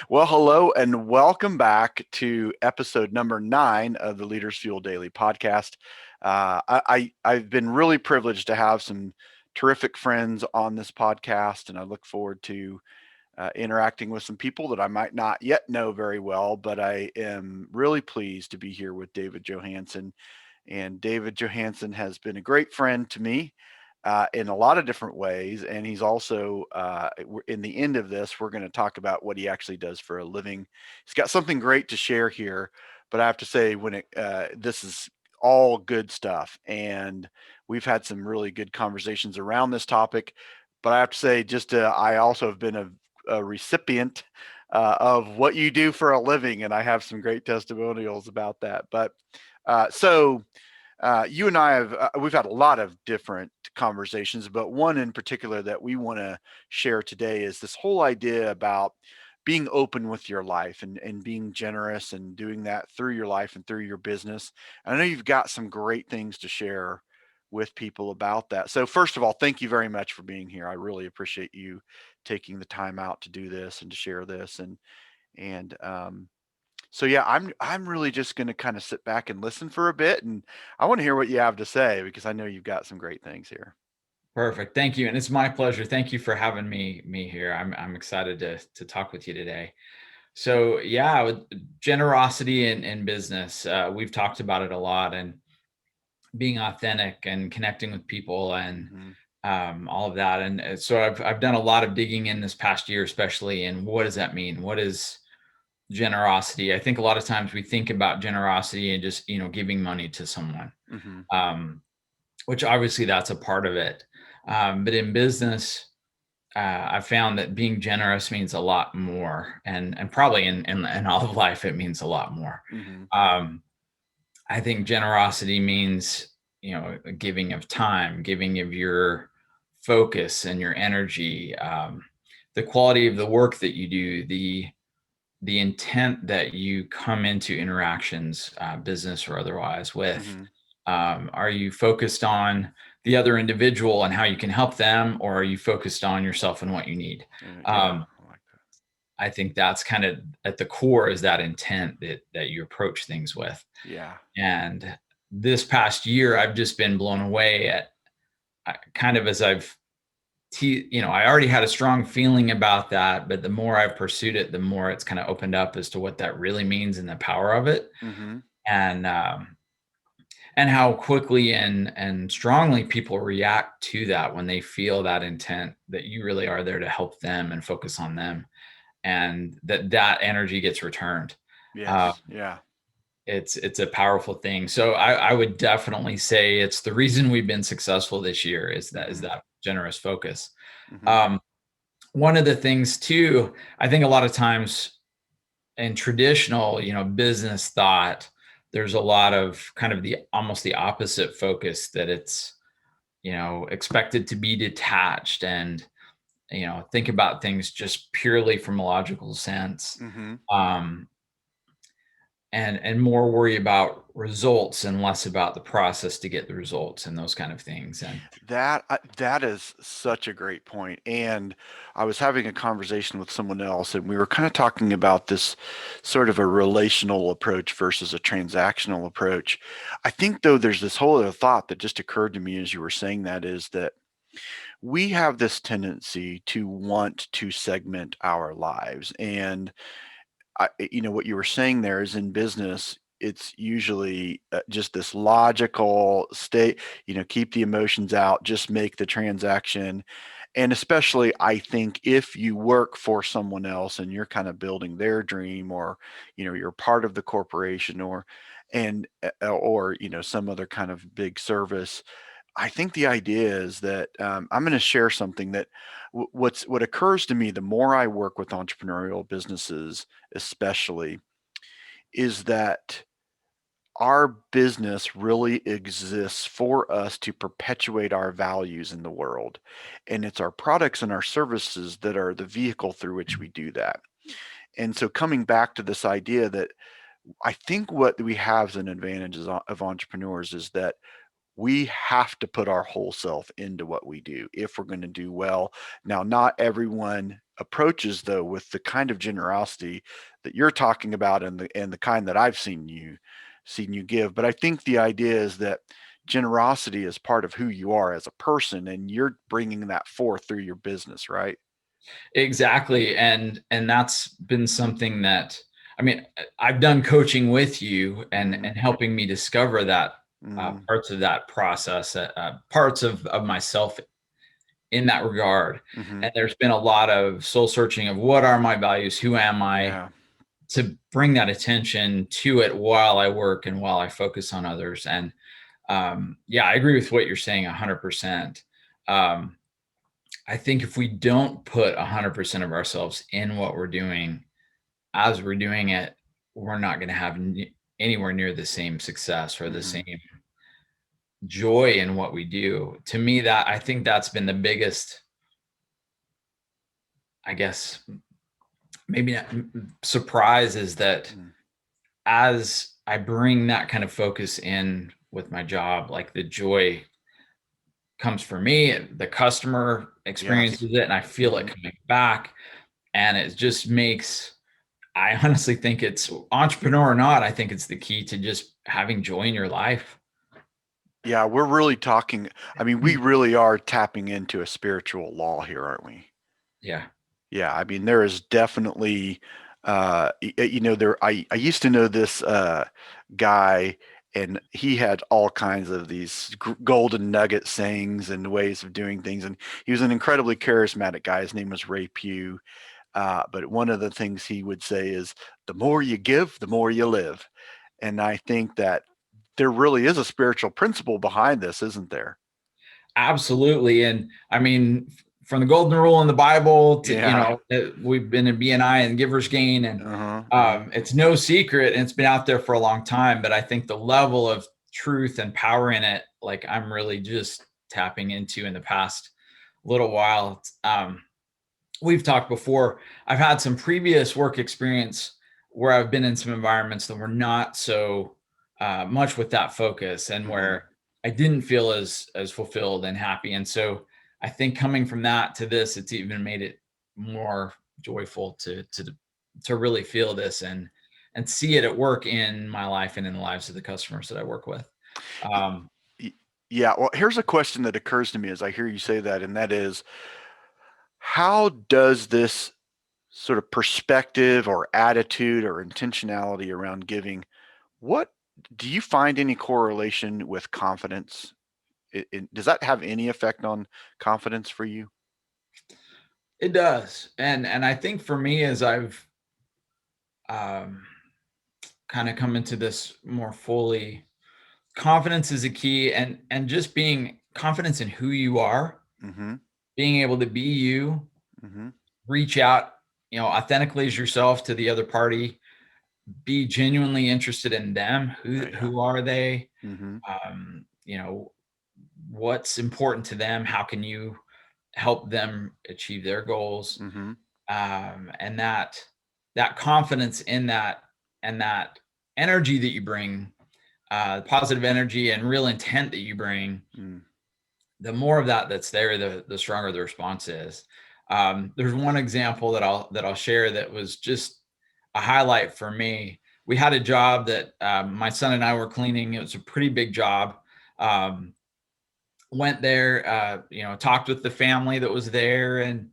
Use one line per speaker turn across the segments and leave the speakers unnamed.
Well, hello and welcome back to episode number 9 of the Leaders Fuel Daily podcast. I've been really privileged to have some terrific friends on this podcast, and I look forward to interacting with some people that I might not yet know very well, but I am really pleased to be here with David Johansen. And David Johansen has been a great friend to me in a lot of different ways. And he's also, in the end of this, we're going to talk about what he actually does for a living. He's got something great to share here, but I have to say, this is all good stuff. And we've had some really good conversations around this topic. But I have to say, I also have been a recipient of what you do for a living, and I have some great testimonials about that. But you and I we've had a lot of different conversations, but one in particular that we want to share today is this whole idea about being open with your life and being generous and doing that through your life and through your business. And I know you've got some great things to share with people about that. So first of all, thank you very much for being here. I really appreciate you taking the time out to do this and to share this. And yeah, I'm really just going to kind of sit back and listen for a bit, and I want to hear what you have to say because I know you've got some great things here.
Perfect. Thank you. And it's my pleasure. Thank you for having me here. I'm excited to talk with you today. So yeah, with generosity in business, we've talked about it a lot, and being authentic and connecting with people and
Hmm.
all of that. And so I've done a lot of digging in this past year, especially in what does that mean? What is generosity? I think a lot of times we think about generosity and just giving money to someone.
Hmm.
Um, which obviously that's a part of it. But in business, I found that being generous means a lot more, and probably in all of life it means a lot more.
Hmm.
Um, I think generosity means a giving of time, giving of your focus and your energy, the quality of the work that you do, the intent that you come into interactions, business or otherwise, with.
Hmm.
Are you focused on the other individual and how you can help them, or are you focused on yourself and what you need?
Yeah,
Um,
I like
I think that's kind of at the core, is that intent that you approach things with.
that. Yeah.
And this past year, I've just been blown away at kind of as I already had a strong feeling about that, but the more I've pursued it, the more it's kind of opened up as to what that really means and the power of it.
Hmm.
And and how quickly and strongly people react to that when they feel that intent that you really are there to help them and focus on them, and that energy gets returned. Uh,
Yes. Yeah.
it's a powerful thing. So I would definitely say it's the reason we've been successful this year, is
Hmm.
that generous focus.
Hmm.
Um, One of the things too, I think a lot of times in traditional, business thought, there's a lot of kind of the almost the opposite focus, that it's, expected to be detached and, think about things just purely from a logical sense.
Hmm.
Um, and more worry about results and less about the process to get the results and those kind of things. And
That is such a great point. And I was having a conversation with someone else, and we were kind of talking about this sort of a relational approach versus a transactional approach. I think, though, there's this whole other thought that just occurred to me as you were saying that, is that we have this tendency to want to segment our lives. And what you were saying there is, in business, it's usually just this logical state, keep the emotions out, just make the transaction. And especially, I think, if you work for someone else and you're kind of building their dream, or, you're part of the corporation, or some other kind of big service. I think the idea is that I'm going to share something that what occurs to me the more I work with entrepreneurial businesses, especially, is that our business really exists for us to perpetuate our values in the world. And it's our products and our services that are the vehicle through which we do that. And so, coming back to this idea that I think what we have as an advantage of entrepreneurs is that we have to put our whole self into what we do if we're going to do well. Now, not everyone approaches though with the kind of generosity that you're talking about and the kind that I've seen you give. But I think the idea is that generosity is part of who you are as a person, and you're bringing that forth through your business, right?
Exactly. And that's been something that, I mean, I've done coaching with you
Mm-hmm.
and helping me discover that
Mm-hmm.
parts of that process, parts of myself in that regard.
Mm-hmm.
And there's been a lot of soul searching of what are my values? Who am I?
Yeah.
To bring that attention to it while I work and while I focus on others. And yeah, I agree with what you're saying 100%. Um, I think if we don't put 100% of ourselves in what we're doing as we're doing it, we're not going to have anywhere near the same success or the
Mm-hmm.
same joy in what we do. To me, that I think that's been the biggest, I guess, maybe not surprise is that
Mm-hmm.
as I bring that kind of focus in with my job, like the joy comes for me, the customer
Yes.
experiences it, and I feel it
Mm-hmm.
coming back. And it just makes, I honestly think it's entrepreneur or not, I think it's the key to just having joy in your life.
Yeah, we're really talking. I mean, we really are tapping into a spiritual law here, aren't we?
Yeah.
Yeah, I mean, there is definitely, I used to know this guy, and he had all kinds of these golden nugget sayings and ways of doing things. And he was an incredibly charismatic guy. His name was Ray Pugh. But one of the things he would say is, the more you give, the more you live. And I think that there really is a spiritual principle behind this, isn't there?
Absolutely. And I mean, from the golden rule in the Bible to,
Yeah.
we've been in BNI and Giver's Gain, and
Uh-huh. Uh-huh.
it's no secret and it's been out there for a long time. But I think the level of truth and power in it, like I'm really just tapping into in the past little while. We've talked before. I've had some previous work experience where I've been in some environments that were not so much with that focus, and
Mm-hmm.
where I didn't feel as fulfilled and happy. And so I think coming from that to this, it's even made it more joyful to really feel this and see it at work in my life and in the lives of the customers that I work with. Um,
Yeah, well, here's a question that occurs to me as I hear you say that, and that is, how does this sort of perspective or attitude or intentionality around giving, what do you find any correlation with confidence? Does that have any effect on confidence for you?
it does, and I think for me, as I've um, kind of come into this more fully, confidence is a key, and just being confidence in who you are,
Mm-hmm.
being able to be you,
Mm-hmm.
reach out, authentically as yourself to the other party, be genuinely interested in them. who
Yeah.
who are they?
Mm-hmm.
What's important to them? How can you help them achieve their goals?
Mm-hmm.
And that confidence in that, and that energy that you bring, positive energy and real intent that you bring,
Mm.
the more of that that's there, the stronger the response is. There's one example that I'll share that was just a highlight for me. We had a job that my son and I were cleaning. It was a pretty big job. Um, Went there, talked with the family that was there, and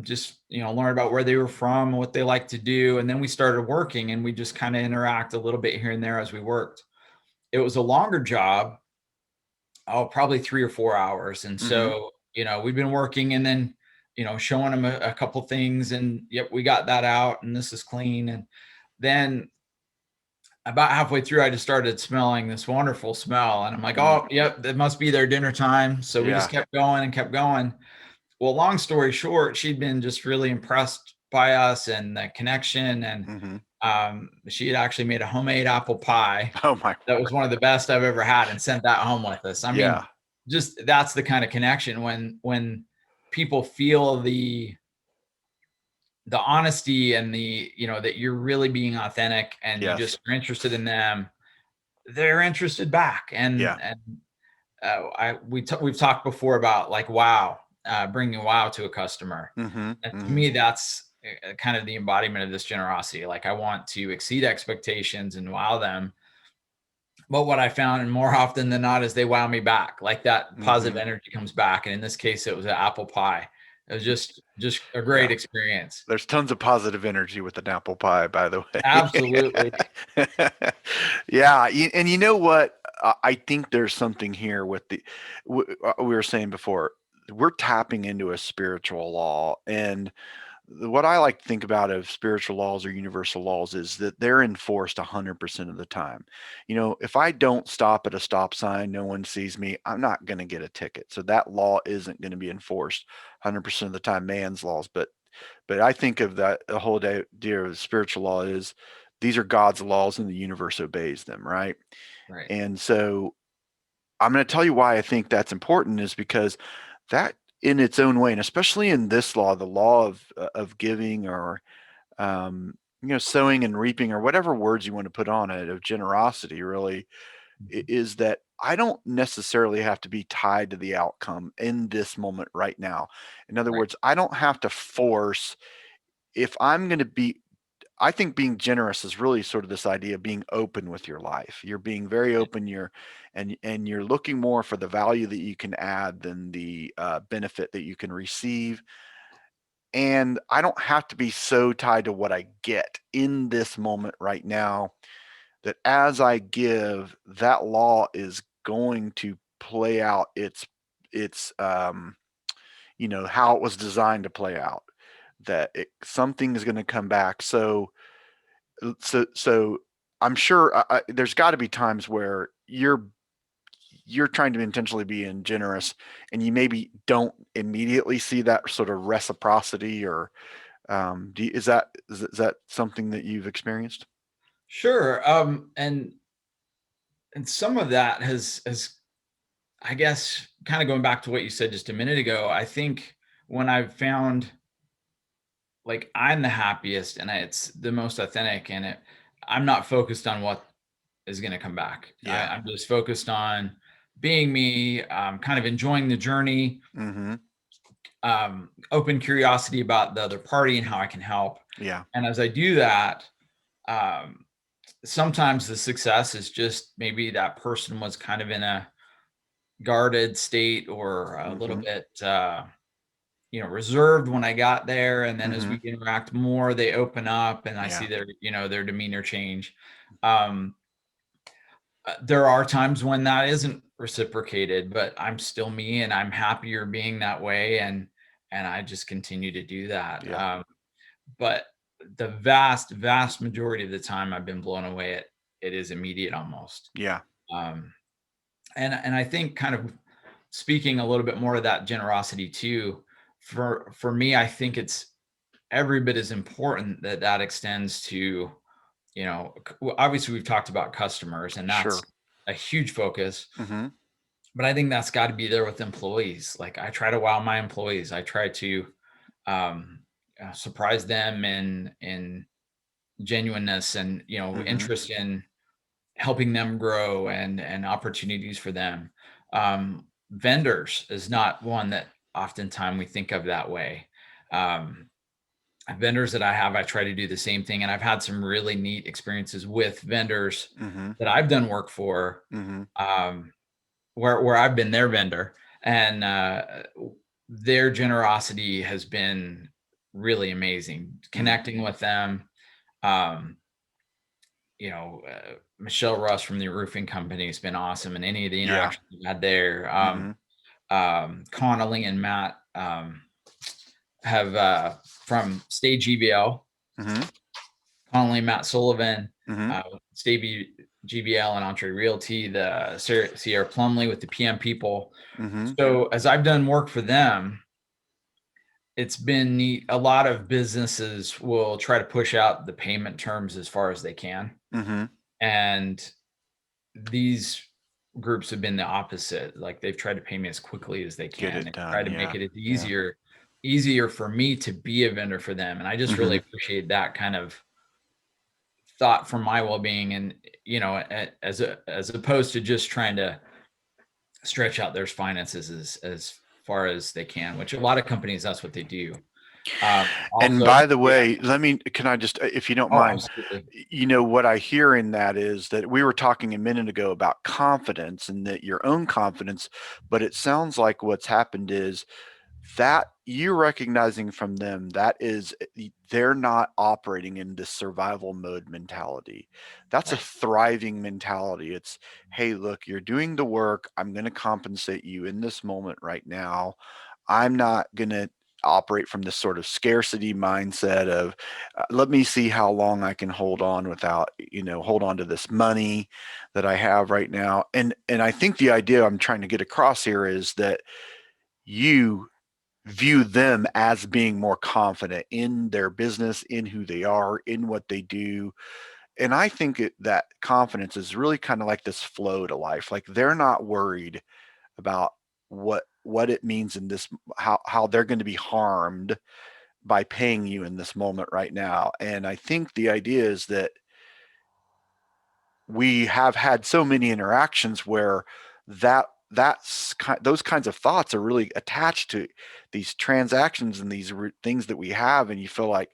just learned about where they were from and what they like to do. And then we started working, and we just kind of interact a little bit here and there as we worked. It was a longer job, probably 3 or 4 hours. And
Mm-hmm.
so, we've been working, and then, showing them a couple things, and yep, we got that out and this is clean. And then about halfway through, I just started smelling this wonderful smell. And I'm like,
Mm.
oh, yep, it must be their dinner time. So we just
Yeah.
kept going and kept going. Well, long story short, she'd been just really impressed by us and the connection. And
Mm-hmm.
she had actually made a homemade apple pie
Oh my
that was
word.
one of the best I've ever had, and sent that home with us. I mean,
Yeah.
just that's the kind of connection when people feel the honesty and the, that you're really being authentic and you
Yes.
just are interested in them, they're interested back.
Yeah.
And we've talked before about like wow, bringing wow to a customer,
Mm-hmm.
and to
Mm-hmm.
me that's kind of the embodiment of this generosity. Like I want to exceed expectations and wow them, but what I found, and more often than not, is they wow me back. Like that positive
Mm-hmm.
energy comes back, and in this case, it was an apple pie. It was just a great
Yeah.
experience.
There's tons of positive energy with an apple pie, by the
Absolutely.
way. Yeah, and you know what? I think there's something here with we were saying before. We're tapping into a spiritual law, and what I like to think about of spiritual laws or universal laws is that they're enforced 100% of the time. If I don't stop at a stop sign, no one sees me, I'm not going to get a ticket. So that law isn't going to be enforced 100% of the time, man's laws. But I think of that the whole idea of the spiritual law is these are God's laws and the universe obeys them, right?
Right.
And so I'm going to tell you why I think that's important is because that in its own way, and especially in this law, the law of giving or sowing and reaping or whatever words you want to put on it of generosity, really
Mhm.
is that I don't necessarily have to be tied to the outcome in this moment right now. In other
Right.
words, I don't have to force if I'm going to be. I think being generous is really sort of this idea of being open with your life. You're being very open. And you're looking more for the value that you can add than the benefit that you can receive. And I don't have to be so tied to what I get in this moment right now that as I give, that law is going to play out its how it was designed to play out. That something is going to come back. So I'm sure there's got to be times where you're trying to intentionally be generous, and you maybe don't immediately see that sort of reciprocity, or is that something that you've experienced?
Sure. And some of that has I guess kind of going back to what you said just a minute ago, I think when I've found like I'm the happiest and it's the most authentic and I'm not focused on what is going to come back.
Yeah.
I'm just focused on being me, kind of enjoying the journey,
Mm-hmm.
open curiosity about the other party and how I can help.
Yeah.
And as I do that, um, sometimes the success is just maybe that person was kind of in a guarded state or a little
Mm-hmm.
bit, reserved when I got there. And then as
Mm-hmm.
we interact more, they open up and I see
Yeah.
their demeanor change. Um, there are times when that isn't reciprocated, but I'm still me and I'm happier being that way. And I just continue to do that.
Yeah.
But the vast, vast majority of the time I've been blown away. It is immediate almost.
Yeah.
Um, and I think kind of speaking a little bit more of that generosity too, for me, I think it's every bit as important that that extends to, obviously we've talked about customers and that's
Sure.
a huge focus,
Mm-hmm.
but I think that's got to be there with employees. Like I try to wow my employees. I try to um, surprise them in genuineness and
Mm-hmm.
interest in helping them grow and opportunities for them. Vendors is not one that oftentimes we think of that way. Um, Vendors that I have, I try to do the same thing, and I've had some really neat experiences with vendors
Mm-hmm.
that I've done work for,
Mm-hmm.
um, where I've been their vendor, and their generosity has been really amazing.
Mm.
Connecting with them, um, Michelle Russ from the roofing company has been awesome, and any of the
Yeah.
interactions we've had there.
Mm-hmm.
Connolly and Matt have from Stage EBL,
Mm-hmm.
Connolly, Matt Sullivan,
Mm-hmm.
Stage GBL and Entree Realty, the Sierra Plumley with the PM people.
Mm-hmm.
So as I've done work for them, it's been neat. A lot of businesses will try to push out the payment terms as far as they can.
Mm-hmm.
And these groups have been the opposite. Like they've tried to pay me as quickly as they
Get
can.
it
They try
done.
to make
Yeah.
it as
Yeah.
easier for me to be a vendor for them. And I just really
Mm-hmm.
appreciate that kind of thought for my well-being and as opposed to just trying to stretch out their finances as far as they can, which a lot of companies, that's what they do.
And
Also,
by the
yeah.
way, can I just, if you don't
Oh,
mind,
absolutely.
what I hear in that is that we were talking a minute ago about confidence and that your own confidence, but it sounds like what's happened is that you recognizing from them that is they're not operating in this survival mode mentality. That's a
Right.
thriving mentality. It's, hey, look, you're doing the work, I'm going to compensate you in this moment right now. I'm not going to operate from this sort of scarcity mindset of let me see how long I can hold on without, hold on to this money that I have right now. And I think the idea I'm trying to get across here is that you view them as being more confident in their business, in who they are, in what they do. And I think that confidence is really kind of like this flow to life. Like they're not worried about what it means in this, how they're going to be harmed by paying you in this moment right now. And I think the idea is that we have had so many interactions where those kinds of thoughts are really attached to these transactions and these things that we have, and you feel like,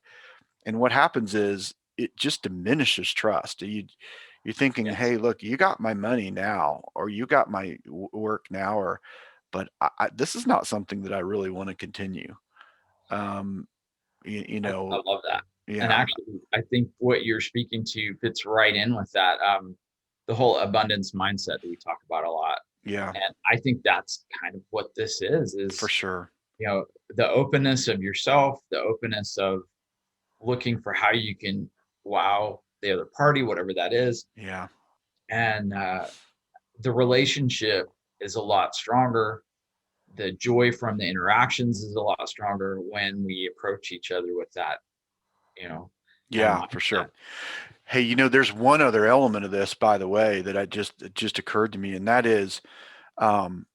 and what happens is it just diminishes trust. You're thinking,
Yes.
hey, look, you got my money now, or you got my work now, or but this is not something that I really want to continue. um you
I
know
love that. And
yeah.
actually, I think what you're speaking to fits right in with that. The whole abundance mindset that we talk about a lot.
Yeah,
And I think that's kind of what this
for
is,
sure.
you know, the openness of yourself, the openness of looking for how you can wow the other party, whatever that is.
Yeah,
And the relationship is a lot stronger. The joy from the interactions is a lot stronger when we approach each other with that, you know, kind of
yeah, for
mindset.
sure. Hey, there's one other element of this, by the way, that it just occurred to me, and that is, um,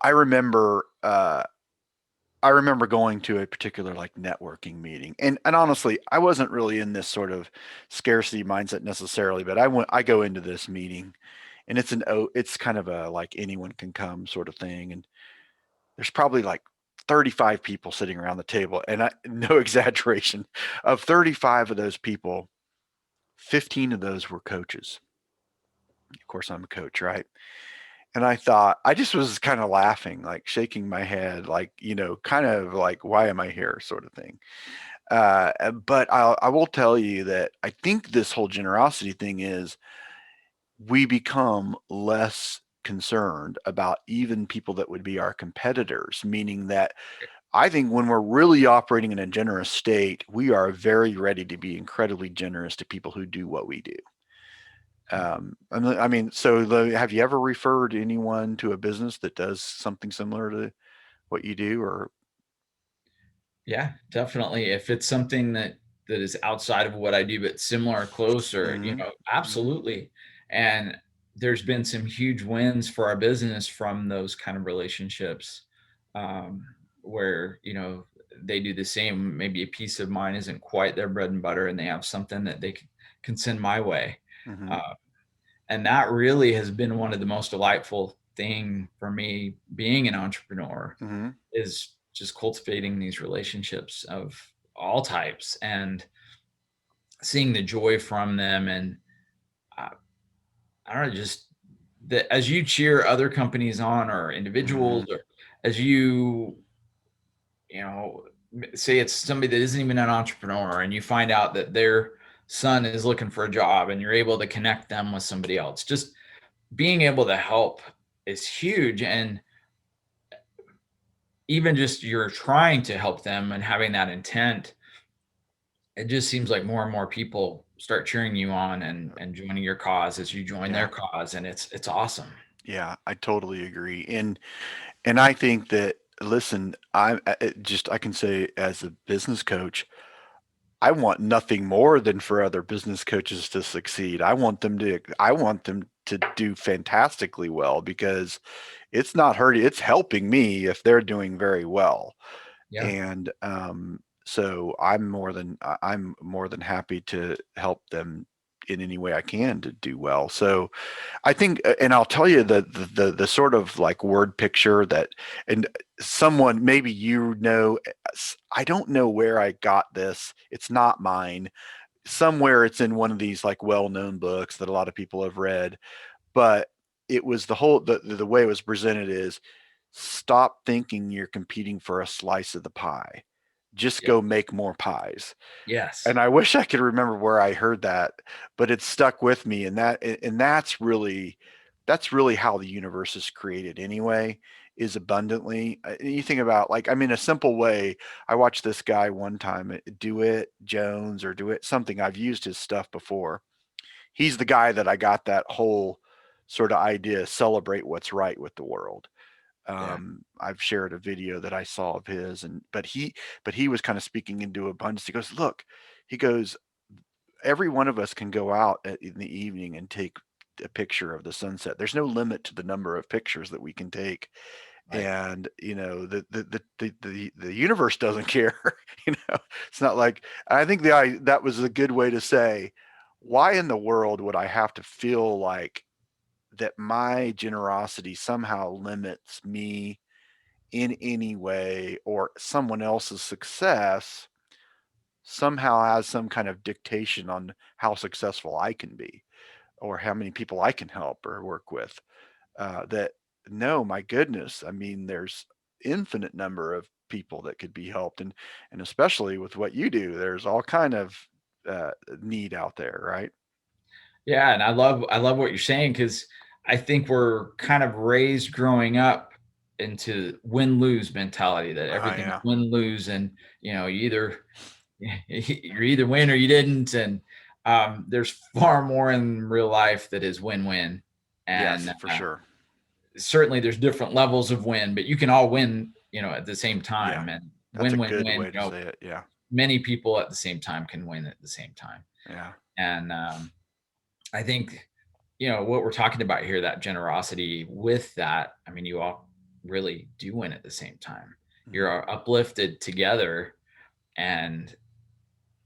I remember, I remember going to a particular like networking meeting, and honestly, I wasn't really in this sort of scarcity mindset necessarily, but I go into this meeting, and it's kind of a like anyone can come sort of thing, and there's probably like 35 people sitting around the table, and no exaggeration, of 35 of those people, 15 of those were coaches. Of course, I'm a coach, right? And I thought, I just was kind of laughing, like shaking my head, like, kind of like, why am I here, sort of thing. But I will tell you that I think this whole generosity thing is we become less concerned about even people that would be our competitors, meaning that I think when we're really operating in a generous state, we are very ready to be incredibly generous to people who do what we do. I mean, so have you ever referred anyone to a business that does something similar to what you do, or?
Yeah, definitely. If it's something that is outside of what I do, but similar, closer,
Mm-hmm. Mm-hmm.
absolutely. And there's been some huge wins for our business from those kind of relationships, um, where they do the same. Maybe a piece of mine isn't quite their bread and butter, and they have something that they can send my way.
Mm-hmm.
Uh, and that really has been one of the most delightful thing for me being an entrepreneur
Mm-hmm.
is just cultivating these relationships of all types and seeing the joy from them. And uh, I don't know, just that as you cheer other companies on or
Mm-hmm.
individuals, or as you know say it's somebody that isn't even an entrepreneur, and you find out that their son is looking for a job and you're able to connect them with somebody else, just being able to help is huge. And even just you're trying to help them and having that intent, it just seems like more and more people start cheering you on and joining your cause as you join their
Yeah.
cause, and it's awesome.
Yeah, I totally agree. And I think that, listen, I can say as a business coach, I want nothing more than for other business coaches to succeed. I want them to do fantastically well, because it's not hurting, it's helping me if they're doing very well.
Yeah.
And so I'm more than happy to help them in any way I can to do well. So I think, and I'll tell you the sort of like word picture that, and someone maybe I don't know where I got this. It's not mine. Somewhere it's in one of these like well-known books that a lot of people have read, but it was the way it was presented is stop thinking you're competing for a slice of the pie. Just
Yep.
go make more pies.
Yes.
And I wish I could remember where I heard that, but it stuck with me. And that's really how the universe is created anyway, is abundantly. You think about like, I mean, a simple way. I watched this guy one time, Do It Jones or Do It something. I've used his stuff before. He's the guy that I got that whole sort of idea, celebrate what's right with the world.
Yeah.
I've shared a video that I saw of his, and but he was kind of speaking into abundance. He goes, look, he goes, every one of us can go out in the evening and take a picture of the sunset. There's no limit to the number of pictures that we can take,
Right.
and the universe doesn't care. It's not like, I think that was a good way to say, why in the world would I have to feel like that my generosity somehow limits me in any way, or someone else's success somehow has some kind of dictation on how successful I can be or how many people I can help or work with. That No, my goodness, I mean, there's infinite number of people that could be helped, and especially with what you do, there's all kind of uh, need out there, right?
Yeah, and I love what you're saying because I think we're kind of raised growing up into win-lose mentality that everything's
Yeah.
win-lose, and you either you're either win or you didn't, and there's far more in real life that is win-win, and
Yes, for sure.
certainly there's different levels of win, but you can all win, at the same
Yeah,
time, and
that's a
win, win,
good
win.
way to say it. Yeah.
Many people at the same time can win at the same time,
Yeah.
and I think, what we're talking about here, that generosity with that, I mean, you all really do win at the same time.
Mhm.
You're uplifted together, and,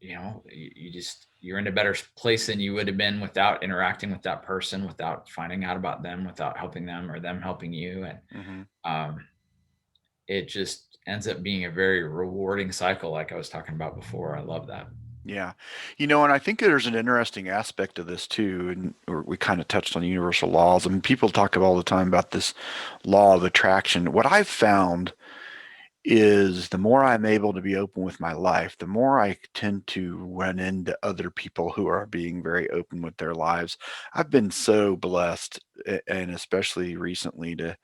you're in a better place than you would have been without interacting with that person, without finding out about them, without helping them or them helping you. And
Mhm.
um, it just ends up being a very rewarding cycle, like I was talking about before. I love that.
Yeah. And I think there's an interesting aspect of this too, and we kind of touched on universal laws. I mean, people talk all the time about this law of attraction. What I've found is the more I'm able to be open with my life, the more I tend to run into other people who are being very open with their lives. I've been so blessed, and especially recently, to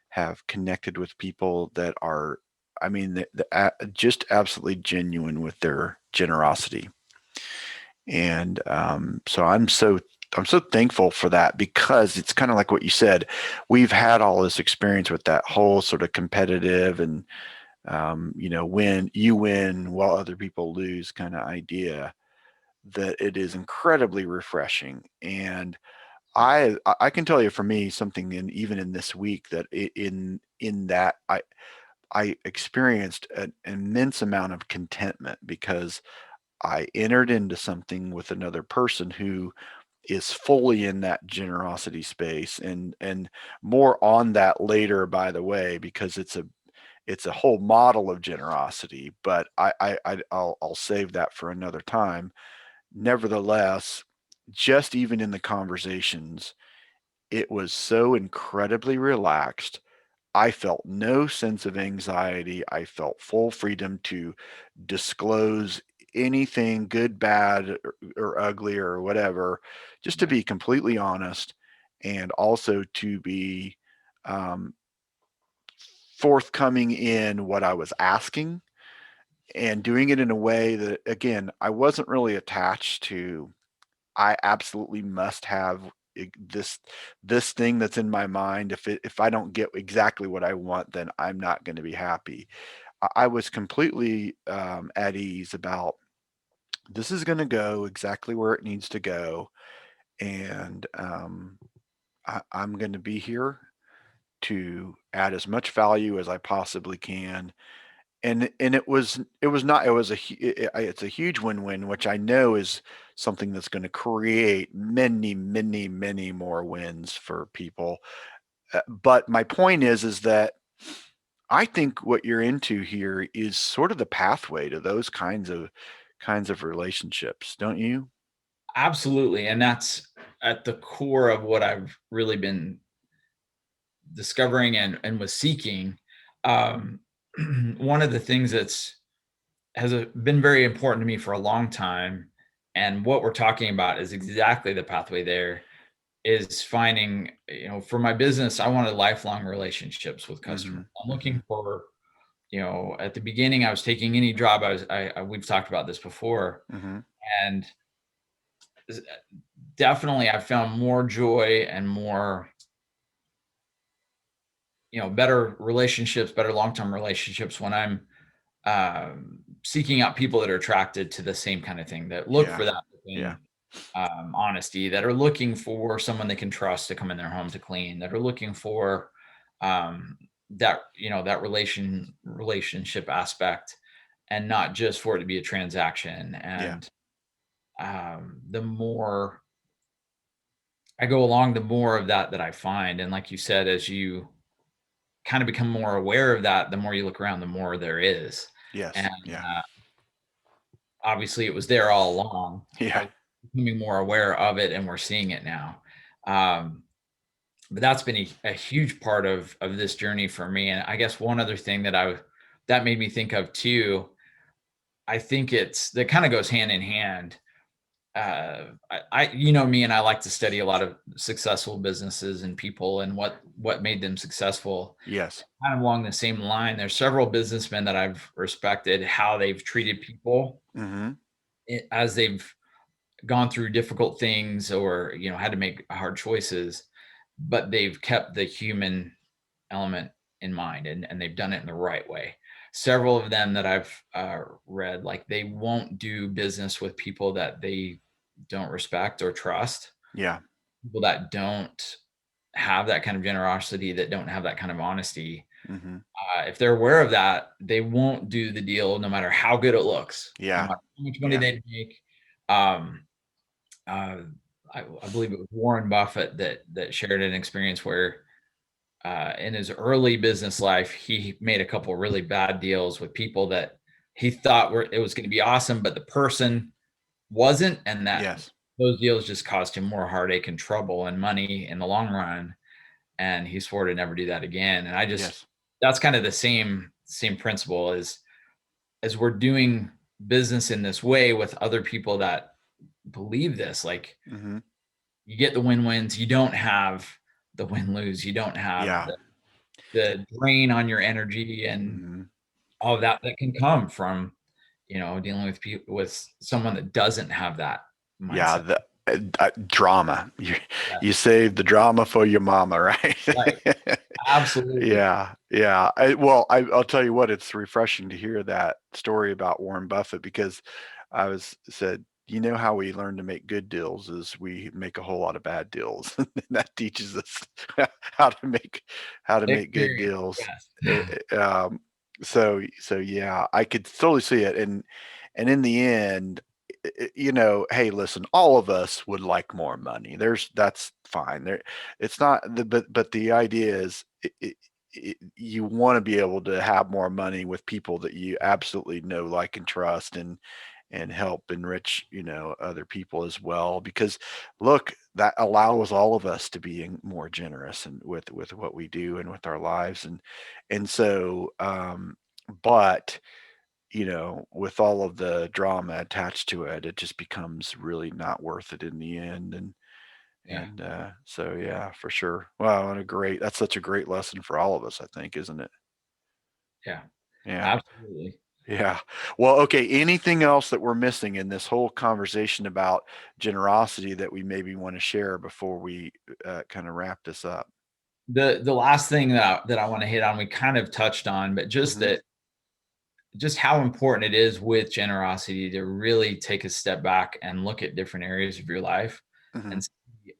have connected with people that are, I mean, just absolutely genuine with their generosity. And so I'm so thankful for that, because it's kind of like what you said. We've had all this experience with that whole sort of competitive and when you win while other people lose kind of idea, that it is incredibly refreshing. And I can tell you, for me, something even in this week, that in that I experienced an immense amount of contentment, because I entered into something with another person who is fully in that generosity space, and more on that later, by the way, because it's a whole model of generosity, but I'll save that for another time. Nevertheless, just even in the conversations, it was so incredibly relaxed. I felt no sense of anxiety. I felt full freedom to disclose anything good, bad, or ugly, or whatever, just to
Yeah.
be completely honest, and also to be um, forthcoming in what I was asking, and doing it in a way that, again, I wasn't really attached to. I absolutely must have this thing that's in my mind. If I don't get exactly what I want, then I'm not going to be happy. I was completely at ease about, this is going to go exactly where it needs to go, and I'm going to be here to add as much value as I possibly can, and it was not, it was it's a huge win-win, which I know is something that's going to create many, many, many more wins for people. But my point is that I think what you're into here is sort of the pathway to those kinds of relationships, don't you?
Absolutely. And that's at the core of what I've really been discovering and was seeking. Um, one of the things that's has been very important to me for a long time, and what we're talking about is exactly the pathway there. Is finding, for my business, I wanted lifelong relationships with customers.
Mhm.
I'm looking
Mhm.
for, at the beginning, I was taking any job. We've talked about this before,
Mhm.
and definitely I found more joy and more, better relationships, better long-term relationships when I'm seeking out people that are attracted to the same kind of thing, that look
Yeah.
for that
Yeah.
open honesty, that are looking for someone they can trust to come in their home to clean, that are looking for um, that relationship aspect, and not just for it to be a transaction.
Yeah.
And the more I go along, the more of that I find. And like you said, as you kind of become more aware of that, the more you look around, the more there is. And
Yes. Yeah.
obviously, it was there all along. I
Yeah.
was becoming more aware of it, and we're seeing it now. Um, but that's been a huge part of this journey for me. And I guess one other thing that made me think of too, I think that kind of goes hand in hand. Me, and I like to study a lot of successful businesses and people and what made them successful.
Yes.
Kind of along the same line, there's several businessmen that I've respected how they've treated people
Mhm.
as they've gone through difficult things, or had to make hard choices, but they've kept the human element in mind, and they've done it in the right way. Several of them that I've read, like, they won't do business with people that they don't respect or trust,
Yeah.
people that don't have that kind of generosity, that don't have that kind of honesty.
Mhm.
If they're aware of that, they won't do the deal no matter how good it looks, no
Yeah.
matter how much money
Yeah.
they make. um, uh, I believe it was Warren Buffett that shared an experience where, in his early business life, he made a couple really bad deals with people that he thought it was going to be awesome, but the person wasn't, and that
Yes.
those deals just caused him more heartache and trouble and money in the long run. And he swore to never do that again. And
Yes.
that's kind of the same principle, as we're doing business in this way with other people that believe this. Like,
Mhm.
you get the win-wins, you don't have the win-lose, you don't have
Yeah.
the drain on your energy and
Mhm.
all of that can come from, dealing with people, with someone that doesn't have that
Yeah,
mindset.
the drama. You
Yeah,
you save the drama for your mama, right?
right. Absolutely.
Yeah, yeah. I'll tell you what, it's refreshing to hear that story about Warren Buffett, because I was said, you know how we learn to make good deals is we make a whole lot of bad deals. And that teaches us how to make good
Experience.
deals. Eh,
Yes.
so yeah, I could totally see it. And in the end, hey, listen, all of us would like more money. That's fine. It's not the, but the idea is, you want to be able to have more money with people that you absolutely know, like, and trust, and help enrich, other people as well. Because look, that allows all of us to be more generous and with what we do and with our lives. And so, but with all of the drama attached to it, it just becomes really not worth it in the end.
Yeah.
So yeah, for sure. Wow, that's such a great lesson for all of us, I think, isn't it?
Yeah.
Yeah.
Absolutely.
Yeah. Well, okay. Anything else that we're missing in this whole conversation about generosity that we maybe want to share before we kind of wrap this up?
The last thing that I want to hit on, we kind of touched on, but
Hmm.
just how important it is with generosity to really take a step back and look at different areas of your life
Hmm.
and see,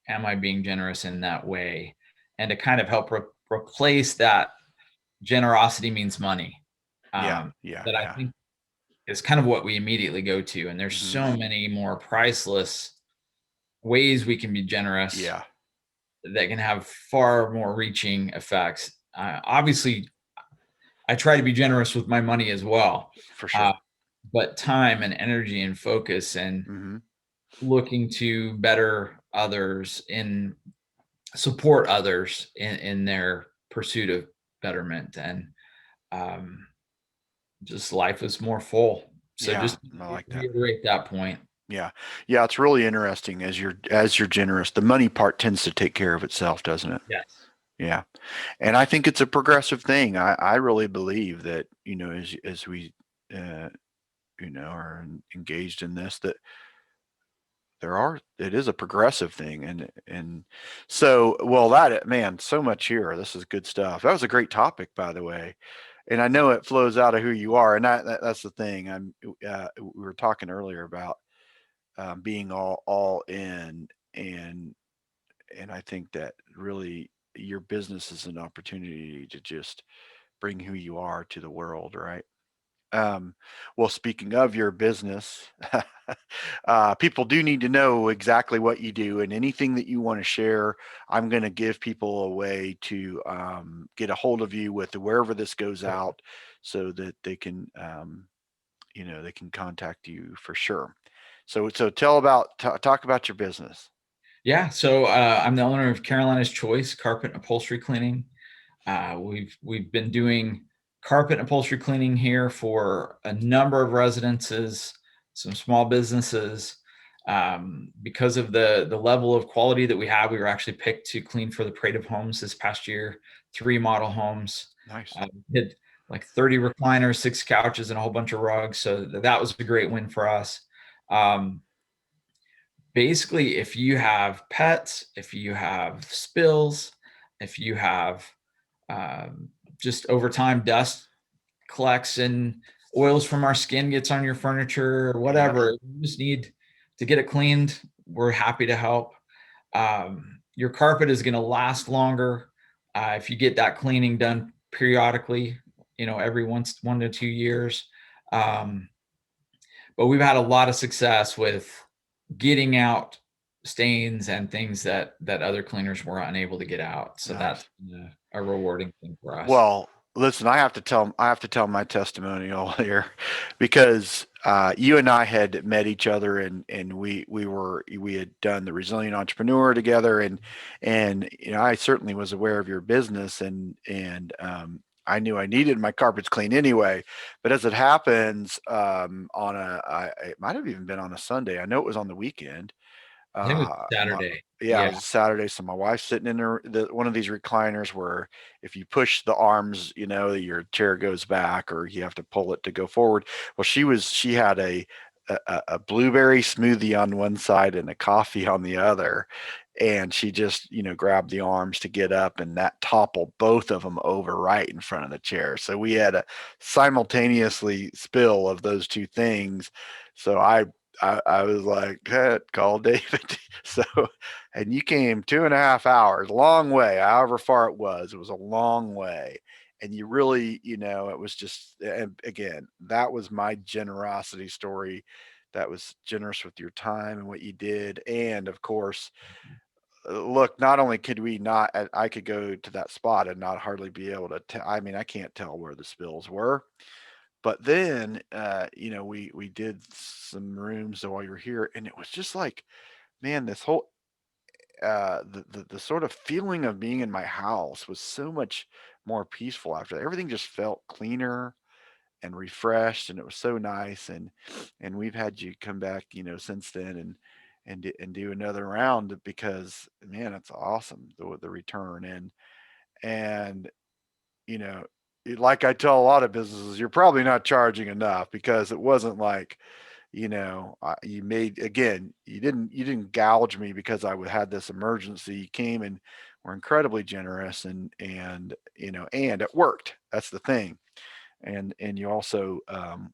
am I being generous in that way? And to kind of help replace that generosity means money.
Yeah. Yeah.
that I
Yeah.
think is kind of what we immediately go to. And there's
Hmm.
so many more priceless ways we can be generous
Yeah.
that can have far more reaching effects. Obviously, I try to be generous with my money as well,
For
uh,
sure.
but time and energy and focus and
Hmm.
looking to better others and support others in their pursuit of betterment and um, just life is more full. So
Yeah.
just
I like that.
reiterate that point.
Yeah. Yeah. It's really interesting as you're generous, the money part tends to take care of itself, doesn't it?
Yes.
Yeah. And I think it's a progressive thing. I really believe that, as we, uh, are engaged in this, that it is a progressive thing. And so, well, man, so much here. This is good stuff. That was a great topic, by the way. And I know it flows out of who you are. And that's the thing. We were talking earlier about being all in, and I think that really your business is an opportunity to just bring who you are to the world, right? Um, well, speaking of your business, people do need to know exactly what you do, and anything that you want to share. I'm going to give people a way to get a hold of you with wherever this goes
Sure.
out, so that they can, they can contact you for sure. So talk about your business.
Yeah. So I'm the owner of Carolina's Choice Carpet and Upholstery Cleaning. We've been doing carpet and upholstery cleaning here for a number of residences, some small businesses. Because of the level of quality that we have, we were actually picked to clean for the Parade of Homes this past year. 3 model homes.
Nice.
Did like 30 recliners, 6 couches, and a whole bunch of rugs. So that was a great win for us. Um, Basically, if you have pets, if you have spills, if you have um, just over time dust collects and oils from our skin gets on your furniture or
Yep.
whatever, you just need to get it cleaned. We're happy to help. Your carpet is going to last longer if you get that cleaning done periodically, every 1 to 2 years. Um, but we've had a lot of success with getting out stains and things that other cleaners were unable to get out. So that's
Nice.
been a rewarding thing for us.
Well, listen, I have to tell my testimonial here, because you and I had met each other, and we had done the Resilient Entrepreneur together, and I certainly was aware of your business, and I knew I needed my carpets clean anyway. But as it happens, it might have even been on a Sunday. I know it was on the weekend.
I think it was
My
Saturday.
Yeah, it
Yeah.
was a Saturday, so my wife's sitting in one of these recliners where if you push the arms, your chair goes back, or you have to pull it to go forward. Well, she had a blueberry smoothie on one side and a coffee on the other, and she just grabbed the arms to get up, and that toppled both of them over right in front of the chair. So we had a simultaneously spill of those two things. So I was like, hey, call David. So, and you came 2.5 hours, long way, however far it was a long way. And you really, it was just, and again, that was my generosity story. That was generous with your time and what you did. And of course, look, not only could we not, I could go to that spot and not hardly be able to tell. I mean, I can't tell where the spills were. But then, we did some rooms while you were here, and it was just like, man, this whole the sort of feeling of being in my house was so much more peaceful after that. Everything just felt cleaner and refreshed, and it was so nice. And we've had you come back, since then, and do another round, because man, it's awesome, the return. And you know, like I tell a lot of businesses, you're probably not charging enough, because it wasn't like, you made, again, you didn't gouge me because had this emergency. You came and were incredibly generous, and it worked. That's the thing. And you also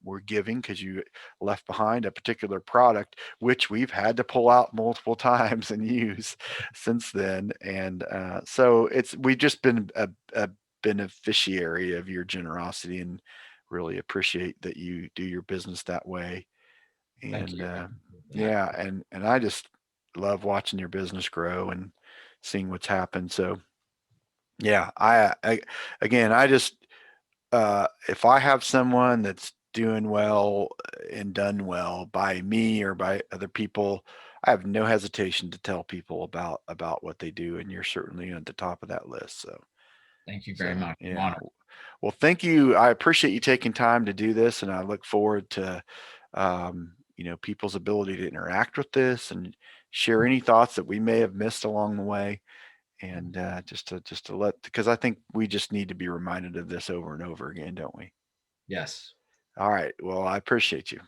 were giving, because you left behind a particular product which we've had to pull out multiple times and use since then. And so we've just been a beneficiary of your generosity, and really appreciate that you do your business that way.
Thank
And
you. I appreciate that.
yeah, and I just love watching your business grow and seeing what's happened. So yeah, again, I just if I have someone that's doing well and done well by me or by other people, I have no hesitation to tell people about what they do, and you're certainly at the top of that list. So
Thank you very
so
much. I'm
yeah.
honored.
Well, thank you. I appreciate you taking time to do this, and I look forward to people's ability to interact with this and share any thoughts that we may have missed along the way. And just to let, because I think we just need to be reminded of this over and over again, don't we?
Yes.
All right. Well, I appreciate you.